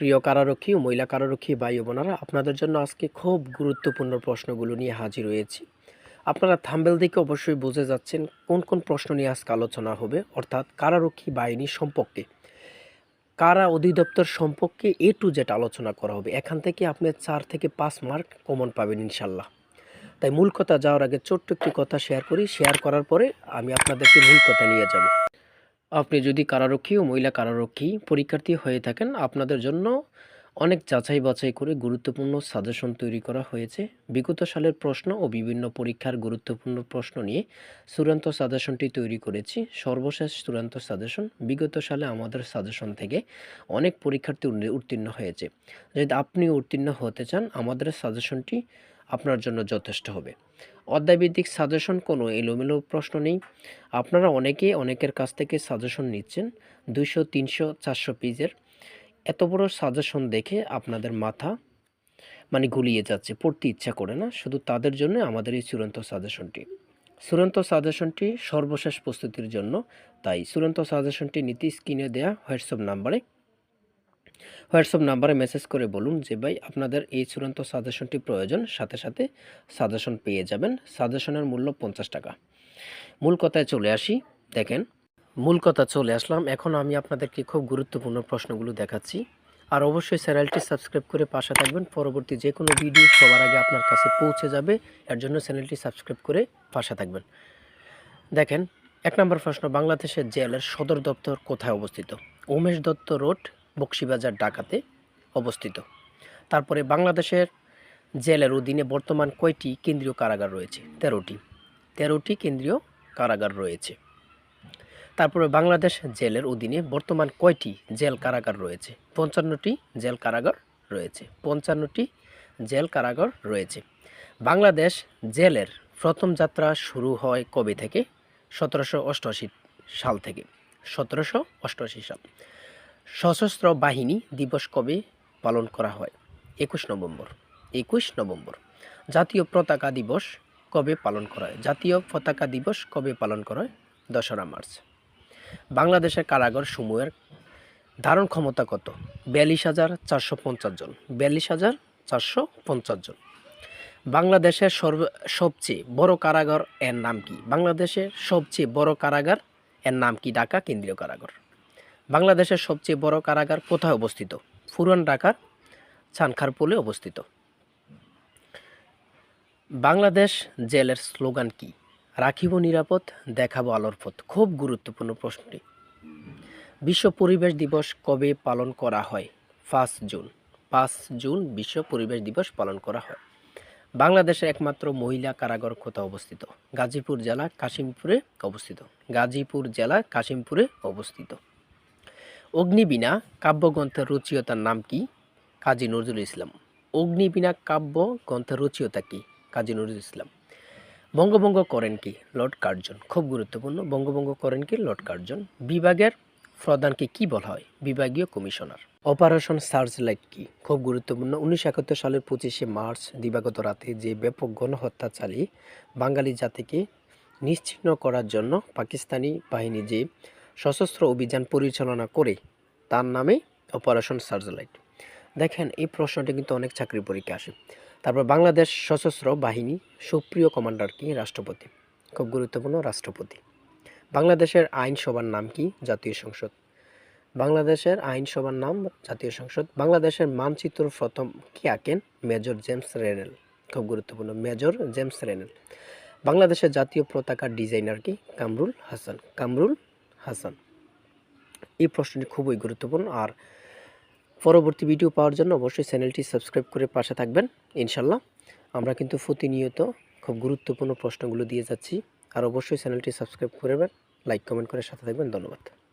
প্রিয় কারারক্ষী ও মহিলা কারারক্ষী ভাই ও বোনেরা, আপনাদের জন্য আজকে খুব গুরুত্বপূর্ণ প্রশ্নগুলো নিয়ে হাজির হয়েছি। আপনারা থাম্বনেল দেখে অবশ্যই বুঝে যাচ্ছেন কোন কোন প্রশ্ন নিয়ে আজকে আলোচনা হবে, অর্থাৎ কারারক্ষী বাহিনী সম্পর্কে, কারা অধিদপ্তর সম্পর্কে A to Z আলোচনা করা হবে। এখান থেকে আপনি 4 থেকে 5 মার্ক কমন পাবেন ইনশাল্লাহ। তাই মূল কথা যাওয়ার আগে ছোট্ট একটি কথা শেয়ার করি, শেয়ার করার পরে আমি আপনাদেরকে মূল কথা নিয়ে যাব। আপনি যদি কারারক্ষী ও মহিলা কারারক্ষী পরীক্ষার্থী হয়ে থাকেন, আপনাদের জন্য অনেক যাচাই বাছাই করে গুরুত্বপূর্ণ সাজেশন তৈরি করা হয়েছে। বিগত সালের প্রশ্ন ও বিভিন্ন পরীক্ষার গুরুত্বপূর্ণ প্রশ্ন নিয়ে চূড়ান্ত সাজেশনটি তৈরি করেছি। সর্বশেষ চূড়ান্ত সাজেশন, বিগত সালে আমাদের সাজেশন থেকে অনেক পরীক্ষার্থী উত্তীর্ণ হয়েছে। যদি আপনি উত্তীর্ণ হতে চান, আমাদের সাজেশনটি আপনার জন্য যথেষ্ট হবে। অধ্যায়ভিত্তিক সাজেশন, কোনো এলোমেলো প্রশ্ন নেই। আপনারা অনেকের কাছ থেকে সাজেশন নিচ্ছেন 200, 300, 400 পেজের। এত বড় সাজেশন দেখে আপনাদের মাথা গুলিয়ে যাচ্ছে, পড়তে ইচ্ছা করে না। শুধু তাদের জন্য আমাদের এই চূড়ান্ত সাজেশনটি সর্বশেষ প্রস্তুতির জন্য। তাই চূড়ান্ত সাজেশনটি নিতে স্ক্রিনে দেওয়া হোয়াটসঅ্যাপ নাম্বারে মেসেজ করে বলুন যে ভাই আপনাদের এই চূড়ান্ত সাজেশনটি প্রয়োজন, সাথে সাথে সাজেশন পেয়ে যাবেন। সাজেশনের মূল্য 50 টাকা। মূল কথায় চলে আসি। দেখেন, মূল কথা চলে আসলাম। এখন আমি আপনাদেরকে খুব গুরুত্বপূর্ণ প্রশ্নগুলো দেখাচ্ছি। আর অবশ্যই চ্যানেলটি সাবস্ক্রাইব করে পাশে থাকবেন। পরবর্তী যে কোনো ভিডিও সবার আগে আপনার কাছে পৌঁছে যাবে, এর জন্য চ্যানেলটি সাবস্ক্রাইব করে পাশে থাকবেন। দেখেন, 1 নম্বর প্রশ্ন, বাংলাদেশের জেলের সদর দপ্তর কোথায় অবস্থিত? উমেশ দত্ত রোড, বক্সিবাজার, ঢাকাতে অবস্থিত। তারপরে বাংলাদেশের জেলের অধীনে বর্তমান কয়টি কেন্দ্রীয় কারাগার রয়েছে? 13টি কেন্দ্রীয় কারাগার রয়েছে। তারপরে বাংলাদেশ জেলের অধীনে বর্তমান কয়টি জেল কারাগার রয়েছে? 55টি জেল কারাগার রয়েছে। 55টি জেল কারাগার রয়েছে। বাংলাদেশ জেলের প্রথম যাত্রা শুরু হয় কবে থেকে? 1788 সাল থেকে। 1788 সাল। সশস্ত্র বাহিনী দিবস কবে পালন করা হয়? 21 নভেম্বর। 21 নভেম্বর। জাতীয় পতাকা দিবস কবে পালন করা হয়? জাতীয় পতাকা দিবস কবে পালন করা হয়? 2রা মার্চ। বাংলাদেশের কারাগার সমূহের ধারণ ক্ষমতা কত? 42,450 জন। 42,450 জন। বাংলাদেশের সবচেয়ে বড় কারাগার এর নাম কি? বাংলাদেশের সবচেয়ে বড় কারাগার এর নাম কি? ঢাকা কেন্দ্রীয় কারাগার। বাংলাদেশের সবচেয়ে বড় কারাগার কোথায় অবস্থিত? পুরান ঢাকার চানখারপুলে অবস্থিত। বাংলাদেশ জেলের স্লোগান কি? রাখিব নিরাপদ, দেখাবো আলোর পথ। খুব গুরুত্বপূর্ণ প্রশ্নটি। বিশ্ব পরিবেশ দিবস কবে পালন করা হয়? 5 জুন। 5 জুন বিশ্ব পরিবেশ দিবস পালন করা হয়। বাংলাদেশের একমাত্র মহিলা কারাগার কোথায় অবস্থিত? গাজীপুর জেলা কাশিমপুরে অবস্থিত। গাজীপুর জেলা কাশিমপুরে অবস্থিত। অগ্নিবীণা কাব্যগ্রন্থের রচয়িতার নাম কি? কাজী নজরুল ইসলাম। অগ্নিবীণা কাব্যগ্রন্থের রচয়িতা কি? কাজী নজরুল ইসলাম। বঙ্গভঙ্গ করেন কি? Lord Curzon. খুব গুরুত্বপূর্ণ। বঙ্গভঙ্গ করেন কি? Lord Curzon. বিভাগের প্রধানকে কি বলা হয়? বিভাগীয় কমিশনার। অপারেশন সার্চলাইট কি? খুব গুরুত্বপূর্ণ। 1971 সালের 25শে মার্চ দিবাগত রাতে যে ব্যাপক গণহত্যা চালিয়ে বাঙালি জাতিকে নিশ্চিহ্ন করার জন্য পাকিস্তানি বাহিনী যে সশস্ত্র অভিযান পরিচালনা করে, তার নামে অপারেশন সার্চলাইট। দেখেন, এই প্রশ্নটি কিন্তু অনেক চাকরি পরীক্ষা আসে। তারপর বাংলাদেশ সশস্ত্র বাহিনী সুপ্রিয় কমান্ডার কি? রাষ্ট্রপতি। খুব গুরুত্বপূর্ণ, রাষ্ট্রপতি। বাংলাদেশের আইনসভার নাম কি? জাতীয় সংসদ। বাংলাদেশের আইনসভার নাম জাতীয় সংসদ। বাংলাদেশের মানচিত্র প্রথম কি আঁকেন? Major James Rennell. খুব গুরুত্বপূর্ণ, মেজর জেমস রেনেল। বাংলাদেশের জাতীয় পতাকার ডিজাইনার কি? কামরুল হাসান। কামরুল হাসান। এই প্রশ্নটি খুবই গুরুত্বপূর্ণ। আর পরবর্তী ভিডিও পাওয়ার জন্য অবশ্যই চ্যানেলটি সাবস্ক্রাইব করে পাশে থাকবেন। ইনশাল্লাহ আমরা কিন্তু প্রতিনিয়ত খুব গুরুত্বপূর্ণ প্রশ্নগুলো দিয়ে যাচ্ছি। আর অবশ্যই চ্যানেলটি সাবস্ক্রাইব করবেন, লাইক কমেন্ট করে সাথে থাকবেন। ধন্যবাদ।